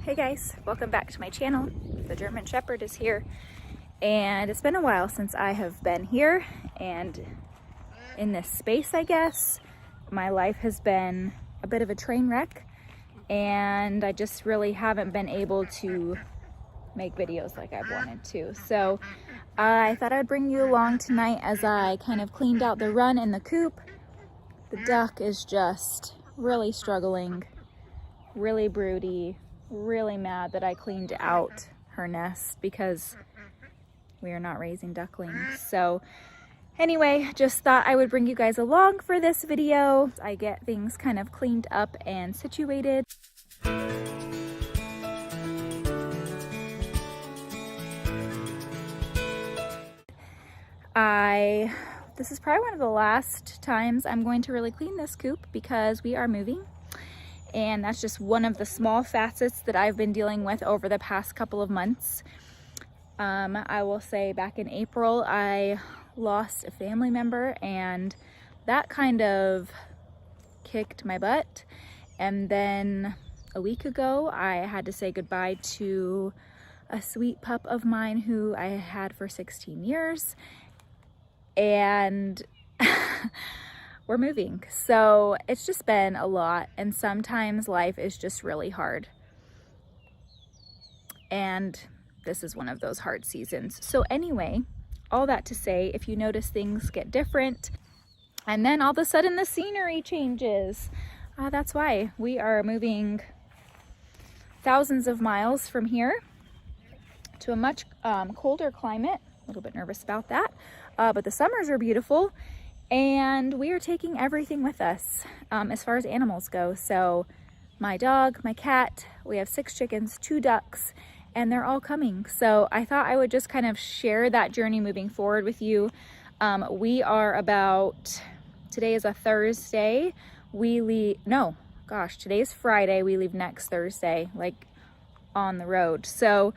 Hey guys, welcome back to my channel. The German Shepherd is here, and it's been a while since I have been here and in this space, I guess. My life has been a bit of a train wreck, and I just really haven't been able to make videos like I've wanted to. So I thought I'd bring you along tonight as I kind of cleaned out the run in the coop. The duck is just really struggling, really broody, really mad that I cleaned out her nest because we are not raising ducklings. So anyway, just thought I would bring you guys along for this video. I get things kind of cleaned up and situated. This is probably one of the last times I'm going to really clean this coop because we are moving. And that's just one of the small facets that I've been dealing with over the past couple of months. I will say back in April, I lost a family member, and that kind of kicked my butt. And then a week ago, I had to say goodbye to a sweet pup of mine who I had for 16 years. And we're moving. So it's just been a lot, and sometimes life is just really hard. And this is one of those hard seasons. So anyway, all that to say, if you notice things get different and then all of a sudden the scenery changes, that's why we are moving thousands of miles from here to a much colder climate. A little bit nervous about that, but the summers are beautiful. And we are taking everything with us as far as animals go. So my dog, my cat, we have 6 chickens, 2 ducks, and they're all coming. So I thought I would just kind of share that journey moving forward with you. We are about, today is a Thursday. Today is Friday. We leave next Thursday, like on the road. So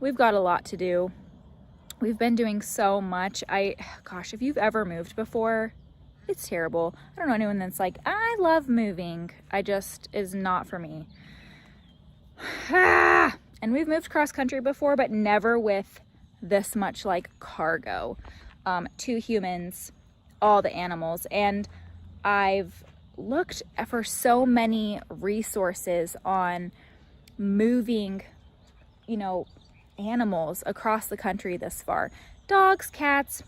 we've got a lot to do. We've been doing so much. If you've ever moved before, it's terrible. I don't know anyone that's like, I love moving. Is not for me. And we've moved cross country before, but never with this much like cargo. 2 humans, all the animals. And I've looked for so many resources on moving, animals across the country this far. Dogs, cats,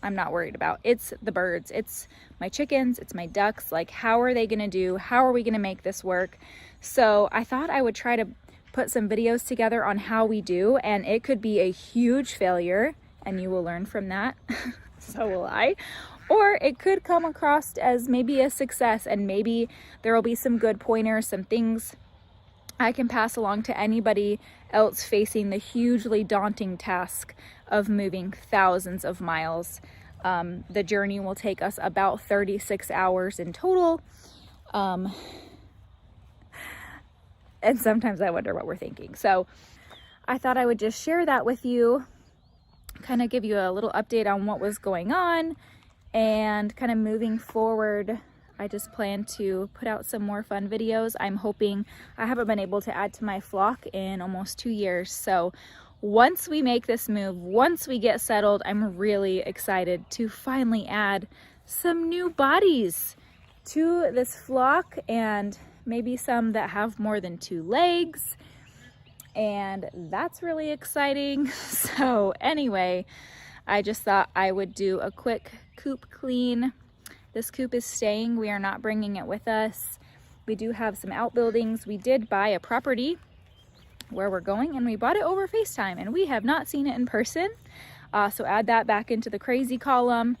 I'm not worried about. It's the birds, it's my chickens, it's my ducks. Like, how are they gonna do? How are we gonna make this work? So I thought I would try to put some videos together on how we do, and it could be a huge failure and you will learn from that. So will I. Or it could come across as maybe a success, and maybe there will be some good pointers, some things I can pass along to anybody else facing the hugely daunting task of moving thousands of miles. The journey will take us about 36 hours in total. And sometimes I wonder what we're thinking. So I thought I would just share that with you, kind of give you a little update on what was going on, and kind of moving forward. I just plan to put out some more fun videos. I'm hoping, I haven't been able to add to my flock in almost 2 years. So once we make this move, once we get settled, I'm really excited to finally add some new bodies to this flock, and maybe some that have more than 2 legs. And that's really exciting. So anyway, I just thought I would do a quick coop clean. This coop is staying. We are not bringing it with us. We do have some outbuildings. We did buy a property where we're going, and we bought it over FaceTime, and we have not seen it in person. So add that back into the crazy column.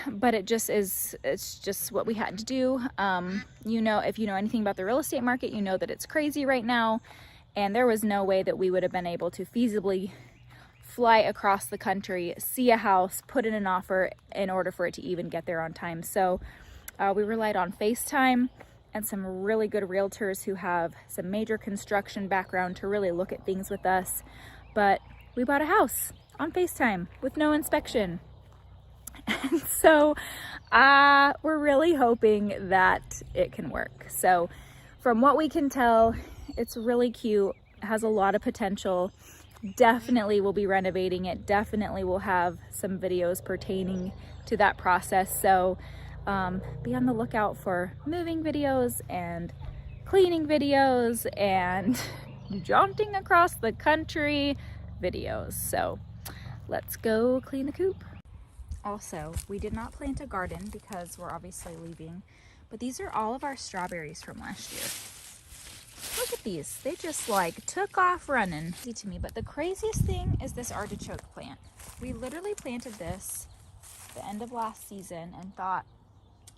But it's just what we had to do. If you know anything about the real estate market, you know that it's crazy right now. And there was no way that we would have been able to feasibly fly across the country, see a house, put in an offer in order for it to even get there on time. So we relied on FaceTime and some really good realtors who have some major construction background to really look at things with us. But we bought a house on FaceTime with no inspection. And so we're really hoping that it can work. So from what we can tell, It's really cute. It has a lot of potential. Definitely will be renovating it. Definitely will have some videos pertaining to that process. So be on the lookout for moving videos and cleaning videos and jaunting across the country videos. So let's go clean the coop. Also, we did not plant a garden because we're obviously leaving, but these are all of our strawberries from last year. Look at these. They just like took off running. Easy to me, but the craziest thing is this artichoke plant. We literally planted this the end of last season and thought,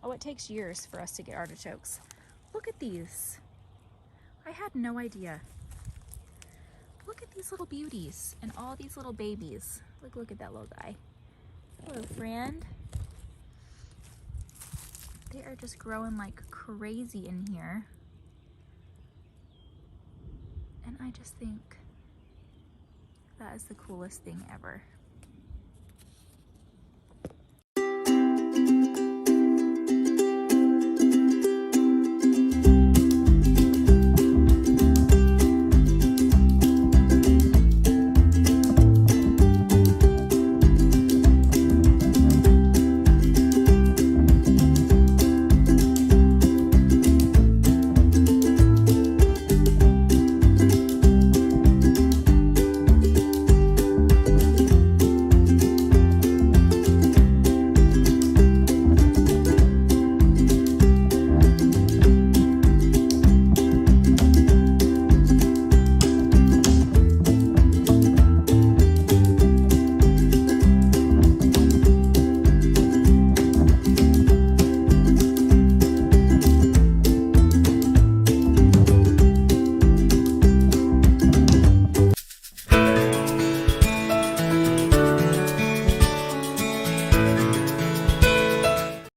oh, it takes years for us to get artichokes. Look at these. I had no idea. Look at these little beauties and all these little babies. Look at that little guy. Hello, friend. They are just growing like crazy in here. And I just think that is the coolest thing ever.